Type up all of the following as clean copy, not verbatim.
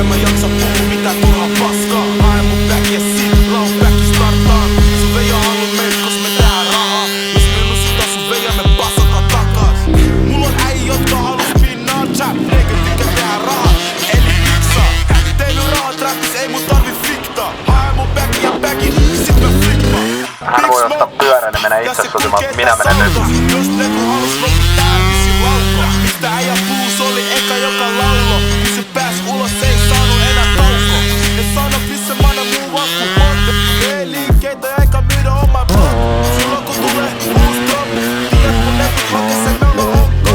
En mä jaksa puhua mitään turhaa paskaa. Hae mun backia sit, lau backi startaan. Sun veija halu meid, kos me tehdään rahaa. Jos me lusita sun veija, me passataan takas. Mulla on äijä, jotka halus pinnaa trap. Neikä tykkää tehdä rahaa, eli fiksaa. Tehnyt rahat räppis, ei mun tarvi fiktaa. Hae mun backia backi, sit mä flippaan. Hän voi ottaa pyörän ja mennä itse sotimaan, minä menen nyt. Jos Leku halus lopettaa, vissi laukko. Mistä äijä puus oli eka joka laulo. Kun se pääs ulos, se ei saanut enää tauko. Ne sano missä mä annan muu vaan ku monta. Tee liikkeitä eikä myydä omaa blog. Silloin kun tulee uus drop, tiedät kun Leku hakee sen mello onko.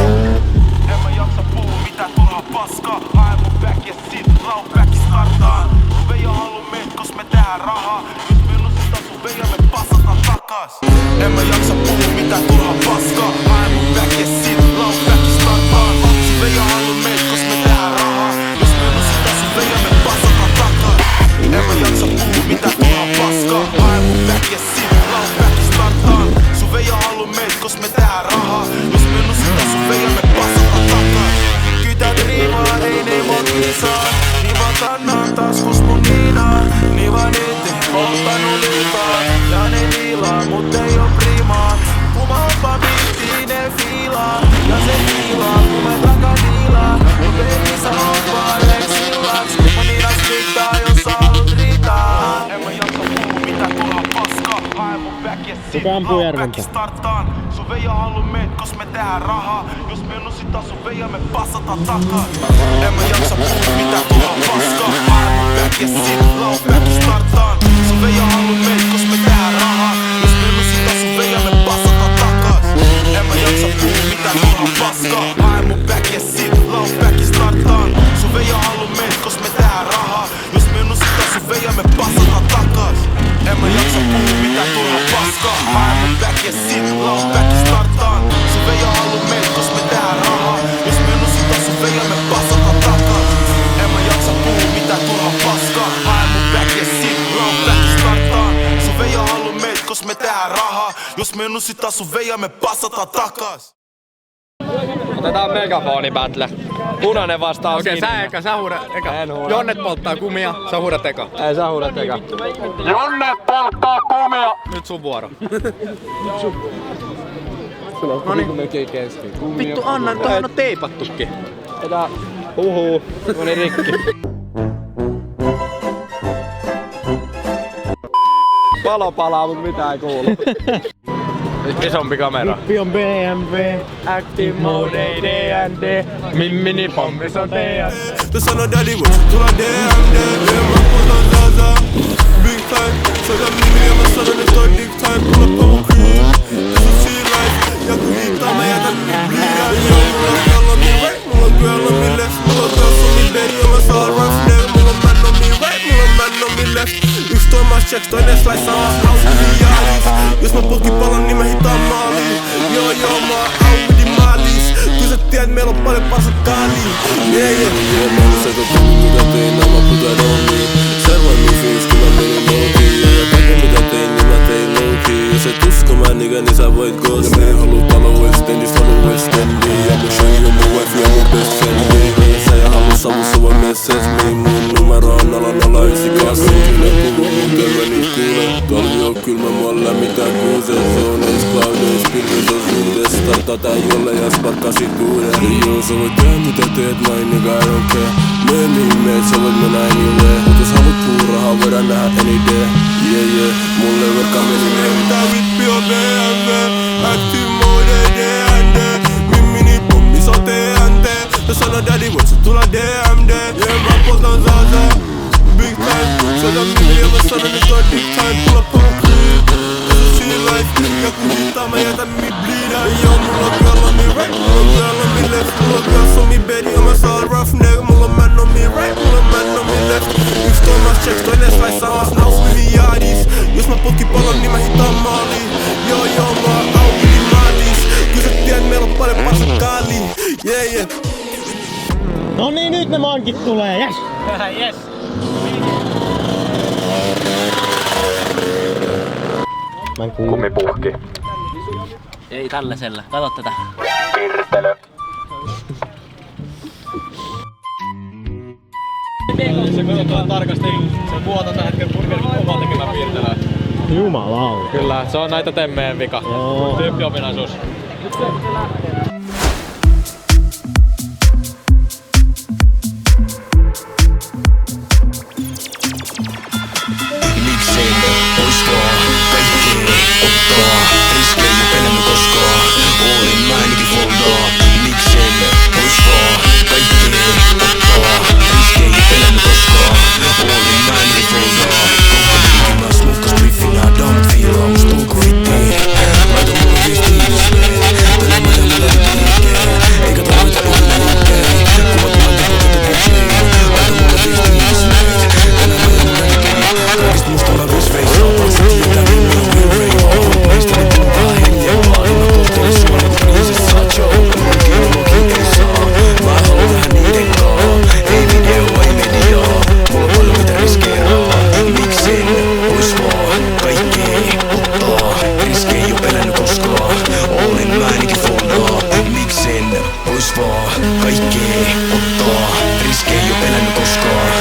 En mä jaksa puhua mitään turhaa paskaa. Hae mun backia sit, lau backi startaan. Sun veija halu meid, kos me tehdään rahaa. Jos me lusita sun veija, me passataan takas. En mä jaksa puhua mitään turhaa paskaa. Hae mun backia sit, lau backi startaan. Sun veija halu meid, kos me tehdään rahaa. Jos me lusita sun veija, me passataan takas. En mä jaksa puhua mitään turhaa paskaa. Hae mun backia sit, lau backi startaan. Sun veija halu meid, kos me tehdään rahaa. Jos me lusita sun veija, me passataan takas. Kytät riimaa, ei ne motisaa. Niin vaan kannaan taskus mun niinaa. Niin vaan ette polttanut liikaa. Ja ne viilaa, mut ei oo primaa. Kun mä hoppaan biittiin, ne fiilaa. Ja se fiilaa, kun me takadiilaa. Mut ei sä hoppaa leksillaks. Mä niinä spittaa, jos sä haluut riitaa. En mä jaksa puhua mitään turhaa paskaa. Hae mun backia sit, lau backi startaan. Sun veija halu meid, kos me tehdään rahaa. Jos me lusita sun veija, me passataan takas. En mä jaksa puhua mitään turhaa paskaa. Hae mun backia sit, lau backi startaan. Sun veija halu meid, kos me tehdään rahaa. Jos me lusita sun veija, me passataan takas. En mä jaksa puhua mitään turhaa paskaa. Hae mun backia sit, lau backi startaan. Sun veija halu meid, kos me tehdään rahaa. Jos me lusita sun veija, me passataan takas. En mä jaksa puhua mitään turhaa paskaa. Hae mun backia sit, lau backi startaan. Sun veija halu meid, kos me tehdään rahaa. Jos me lusita sun veija, me passataan takas. En mä jaksa puhua mitään turhaa paskaa. Hae mun backia sit, lau backi startaan. Sun veija halu meid, kos me tehdään rahaa. Jos me lusita sun veija, me passataan takas. Otetaan megafoni battle. Punainen vastaan Okei, sä huudat eka. Jonnet polttaa kumia, sä huudat eka. Ei sä huudat eka. Jonnet polttaa kumia! Nyt sun vuoro. Sulla on niinku melkein kesken. Vittu Anna, toihan on teipattukin. Ota huhuu. Moni rikki. Palo palaa, mut mitään ei kuulu. Isompi kamera. Lippi on BMW, Active Mode ei D&D, Mimmini pommis on D&D. The son of daddy was till I damn dead. Yeah, my phone's on Zaza. Big time. So that me and my son on the third big time. Pull up on cream. This is sea life. Ja kun hiittaa mä jätän me bleedään. Joo, mulla on girl on me right. Mulla on girl on me left. Mulla on girls on me bed. Ja mä saan rough neck. Mulla on man on me right. Mulla on man on me left. Yks toimas checks, toinen slice samas house miljardis. Jos mä potkin palon, niin mä hitaan maaliin. Joo, mä oon Audi maalis. Kyllä sä tiedät, meillä on paljon pasakkaaliin. Yeah. Mä olin se totta, mitä tein, nämä putat on niin. Servoin mun fiilis, kun mä menin loukiin. Ja kaiken mitä tein, niin mä tein loukiin. Jos et usko mä nikä, niin sä voit ghostiin. Ja mä en haluu talo West Endis, haluu West Endiin. Ja mun shawty on mun wife ja mun best friendi. Sä ja haluu savussa voi message me. Mun numero on 00982. Kyllä kuuluu mun terveni kuule. Talvi on kylmä, mua lämmitää kuuseen. Se on ees cloudeis, pilvis on suudes. Startaa tää jolle ja sparkkasit uuden. Joo, sä voit tehdä mitä teet, mä en nigga, I don't care. Mene mihin meet, sä voit mennä anyway. Mut jos haluat puurahaa, voidaan nähdä any day. Yeah, mulle verkka meni meidän. Tää vippi on BMW. Active Mode D&D. Mimmini pommis on TNT. The son of daddy was tulla DMD. Yeah, mä poltan Zaza. Big time. So that me and my son on the third big time. Pull up on cream. This is sea life. Ja kun hiittaa mä jätän me bleedään. Joo, mulla on girl on me right. Mulla on girl on me left. Mulla on girls on me bed. Ja mä saan rough neck. Mulla on man on me right. Mulla on man on me left. Yks toimas checks, toinen slice samas naus miljardis. Jos mä potkin palon, niin mä hitaan maaliin. Joo, mä oon Audi maalis. Kyllä sä tiedät, meillä on paljon pasakkaaliin. Yeah. No niin, nyt ne mankit tulee, jes! Yes. Mä en kuulu. Kumipuhki. Ei tällaisella. Kato tätä. Pirtelö. Katsotaan tarkasti. Se vuotaa tällä hetkellä Burger King omaa tekemään piirtelää. Jumalauta. Kyllä, se on näitä temmeen vika. Joo. Tyyppiominaisuus. Miksei ois vaan kaikkea ottaa? Riskejä jo pelännyt koskaan. Olin mä ainakin foldaa. Miksei ois vaan kaikkea ottaa? Riskejä jo pelännyt koskaan. Olin mä ainakin foldaa. Koukka mä smukkas briefinä. Daamit fiilaa must ulkofittiin. Laita mulle viestiin ismeen. Tänne mä en ole liikkeen. Eikä tarvita yhdellä liikkeen. Kuvat laita potete bitcheen. Laita mulle viestiin ismeen. Tänne mä en ole liikkeen. Kaikista musta mä visveissaan. Pansat tietää minne on reivaa. Meistä ne puhutaan hiljaa. Niin mä kohtelen sua niinku kriisissä. Joe, kinologi ei saa. Mä haluan tehdä niiden kaa. Ei video, ei mediaa. Mulla on paljon mitä riskeeraa. Miksen ois vaan kaikkea ottaa? Riskejä jo pelännyt koskaan. Olin mä ainakin foldaa. Miksen ois vaan kaikkea ottaa? Riskejä jo pelännyt koskaan.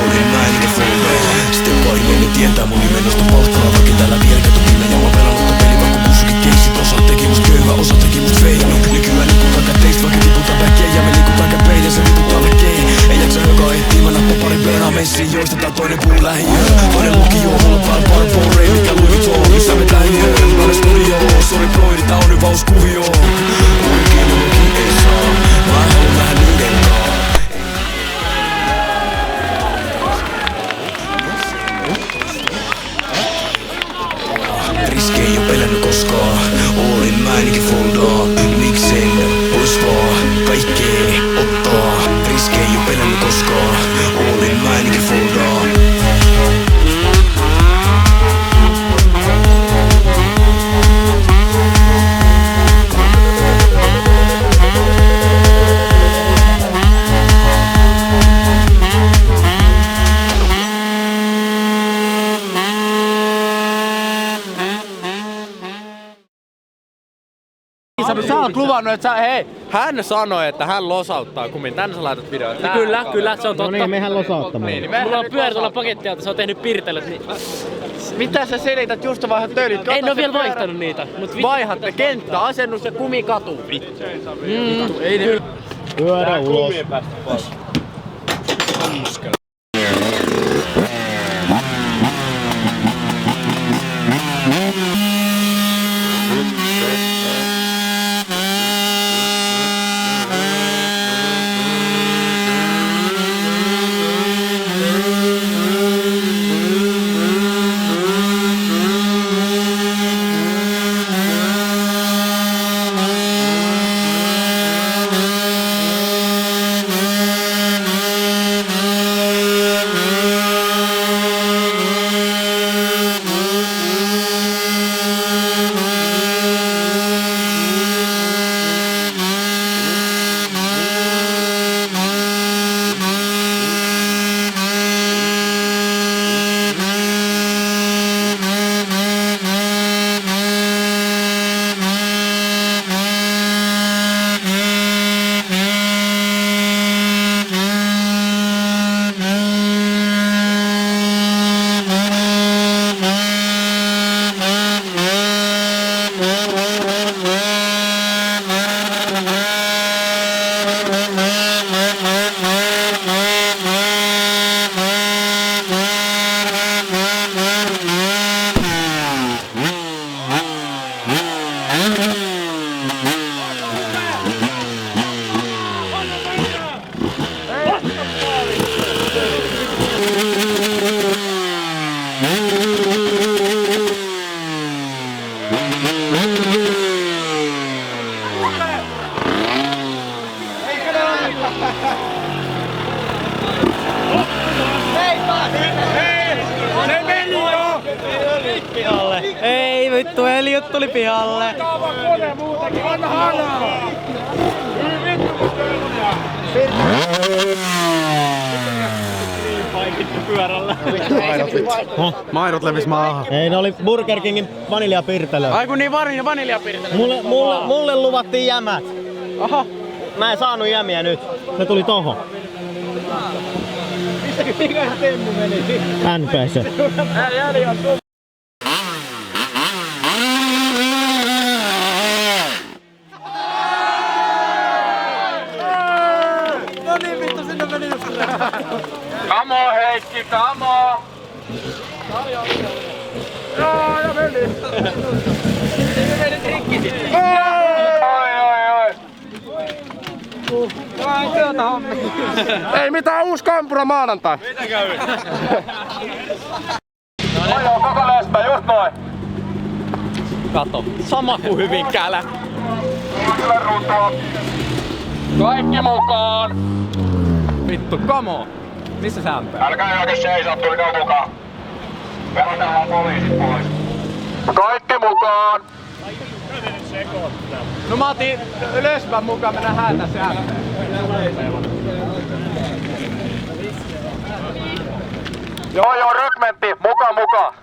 Olin mä ainakin foldaa. Sitten paimeni tietää mun nimen nosta palkkaa. Vaikka täällä vielä kato minä ja mä pelannut tän peli. Vaikka kussakin keisit. Osa teki must köyhä, osa teki must feino. Nykyään liikutaan käteistä, vaikka tiputaan väkeä. Ja me liikutaan käpein ja se liputaan väkein. Ei jaksa joka ehtii, mä nappan parin beenaa messiin. Joistetaan toinen puu lähiöön. Toinen lukio, mulla päällä Barborei. Mikä Louis Vuitton, missä me lähiöön. Mä olen studioon, sori broidi, tää on hyvä uus kuvio. Kinologi ei saa, mä haluan nähdä niiden kaa. Riskejä jo pelännyt koskaan. Olin mä ainakin foldaa. Miksen ois vaan kaikkea ottaa? Riskejä jo pelännyt koskaan. Olin mä ainakin foldaa. Sä oot luvannut, että hän sanoi, että hän losauttaa kummin. Tänne sä laitat videoita. No kyllä, se on totta. No niin, mehän losauttamaan. Mulla on pyörä tuolla pakettiauto, se on tehnyt piirtelöt, niin... Mitä sä selität? Just vaihdat tölit. En oo vielä vaihtanut niitä. Vaihatte kenttäasennus ja kumikatu. Vittu, ei ne... Pyörä ulos. Ei vittu, Eliot tuli pihalle. Maidot levis maahan. Ei, ne oli Burger Kingin vaniljapirtelö. Ai kun niin vaniljapirtelö. Mulle luvattiin jämät. Oho. Mä en saanut jämiä nyt. Ne tuli tohon. NPC. Kamo Heikki, kamo! Joo, ja meni! Se meni rikki sitten. Oi! Ei mitään, uusi kampura maanantai. Mitä kävi? Joo, koko läspä, just noin. Kato, sama kuin Hyvinkäällä. Kyllä ruutua. Kaikki mukaan! Vittu, kamo! Missä sä on? Älkää johonkin seisoo, tulikaa mukaan. Pelotellaan poliisit pois. Kaikki mukaan! No mä otin ylöspäin mukaan, me nähdään tässä. Joo, rykmentti, mukaan.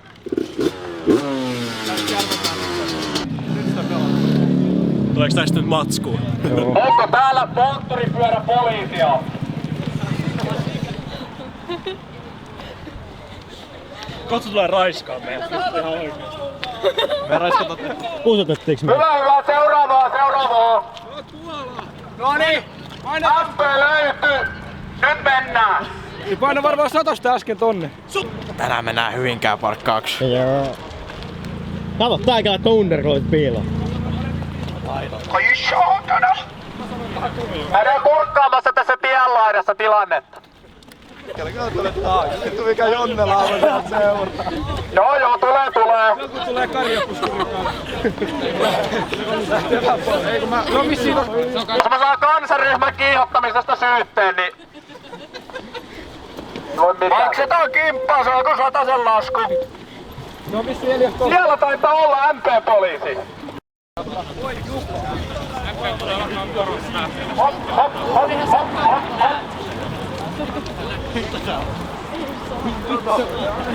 Tuleeko tästä nyt matskua? Onko täällä moottoripyöräpoliisia? Katso tulee raiskaa meidän. Ihan oikein. Me raiskataan. Puusotettiinko me? Hyvä, seuraavaa! Noniin! MP löytyy! Nyt mennään! Paino varmaan 100 äsken tonne. Tänään mennään Hyvinkään parkkaaksi. Joo. Kato, tääkään laittaa undergloit piiloon. Oi saatana! Mä käyn kurkkaamassa tässä tienlaidassa tilannetta. Mikä Jonnela on seuraa. Joo, tulee. Joku tulee karjapuskurikaan. No missä on? Jos mä saan kansanryhmän kiihottamisesta syytteen, niin... Maksetaan kimppaa, saako 100 lasku? No missä Elias on? Siellä taitaa olla MP-poliisi. Hop.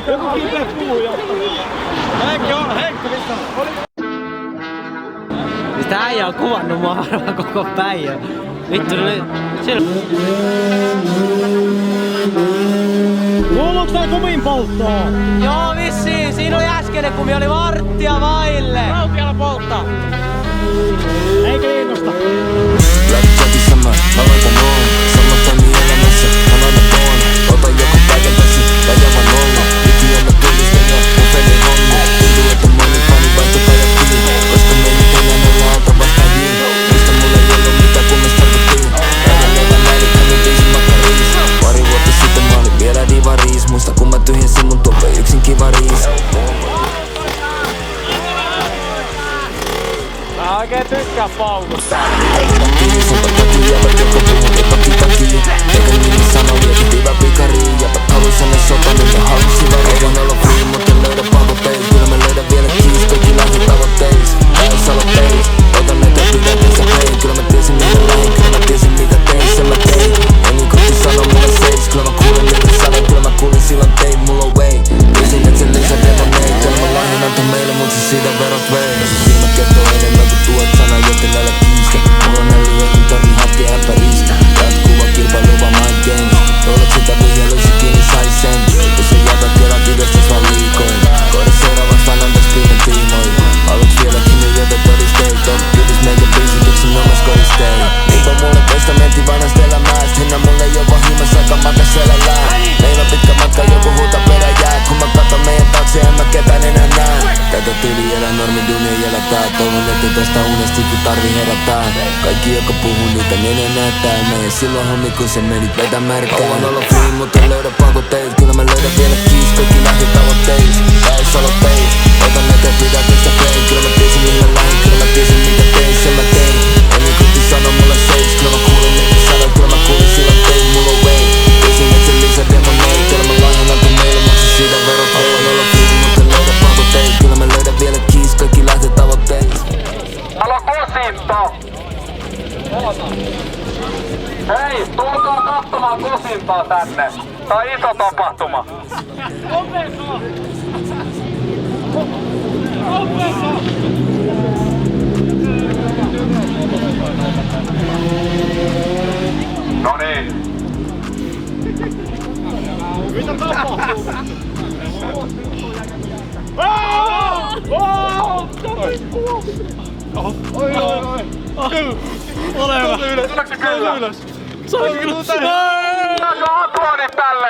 Joku kipeä puu jo. Heikki, missä on? Sitä äijä on kuvannut mua varmaan koko päivän. Vittu, siellä... Kuuluuks tää kumin polttaa? Joo, vissiin. Siinä oli äskeinen kumi, oli varttia vaille. Rautialla polttaa. Ei kiinnosta. Blackjackin sama, mä laitan on. Sama toimii elämässä, mä laitan on. Ota joku kaiken tässä, väjävä nolla. Nykyään mä tunnistan jo, mun pelin hommi. Tuntuu, että moni fani vain tukajat kiinni. Koska me nyt enää olla alta vastaaviin. Mistä mulla ei ollut mitä kun me startattiin. Päivän levän lähdikännyt viisin makkariis. Pari vuotta sitten mä olin vielä divariis. Muista kun mä tyhjensin mun tuoppe yksin kivariis. Mä oikein tykkään paukusta. Senpä takia jäbät jotka puhun epäpitakiin. Eikä niille sano vietit hyvä pikariin. Jäbät halus ennen sota, niin mä halusin vaan. Eikä olla free, mut en löydä pakotteis. Kyllä mä löydän vielä kiis, kaikki lähdin tavoitteis. Lähes aloitteis, otan näitä pidäteissä play. Kyllä mä tiesin mitä lähin, kyllä mä tiesin mitä tein, sen mä tein. Ja niin kuin sano mulle seis, kyllä mä kuulen mitä sanoin. Kyllä mä kuulin silloin tein, mulla on way. Tiesin et sen lisä demonei. Kyllä mä lahjan antoi meille, mut se siitä verot vei. Ja se silmä kertoo enemmän kuin tuot sanaa, joten älä kiistä. Mulla on älyä, ei tarvi hakea ämpäristä. Jatkuva kilpailu vaan mind games. Olet sitä vihjelöisi kiinni sai sen. Jos ei jätä tiedä videosta vaan liikoin. Koida seuraavaan sanan täs piinen tiimoin. Aluks vieläkin ne joten todisteet. On kylis meikä biisit yksin omas koristein. Niinpä mulle testamentti vanhasta elämästä. Hinnä mulle jopa himas aika makas selällään. Meillä on pitkä matka, joku huuta peräjää. Kun mä katon meidän taakse, en mä ketään enää näe. Tätä tyyli elä normi dunia jälätää. Toivon ettei tästä unestikin tarvi herätää. Kaikki jotka puhuu niitä ne näyttää. Meidän silloin hommi kun se menit vetä märkää. Kauan olla free mut en löydä pakotteet. Kyllä mä löydän vielä kiis, kaikki lähdin tavoitteis. Lähes aloitteis, otan näitä pidäteissä play. Kyllä mä tiesin millä lähin, kyllä mä tiesin mitä tein, sen mä tein. Ja niin kuin sano mulle seis, kyllä mä kuulin mitä sanoin. Kyllä mä kuulin silloin tein, mulla on way. Tiesin et sen lisä demonei. Kyllä mä lahjan antoi meille, mut se siitä verot. Kauan olla free mut en löydä pakotteet. Kyllä mä löydän vielä kiis, kaikki lähtee tavoitteis. Alo kosinto! Hei, tulkaa katsomaan kosintaa tänne. Tää on iso tapahtuma. No niin. Mitä tapahtuu? Ole hyvä. Tuleeko se kyllä? Saanko kyllä? Saanko aplodit tälle?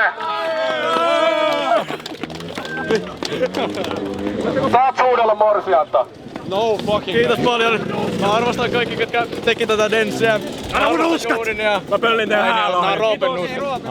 Saat suudella morsianta. No fucking. Kiitos paljon. Mä arvostan kaikki, ketkä teki tätä denssiä. Älä mun uskat! Mä pöllin teidän häällä. Nää on Roopen nuskat.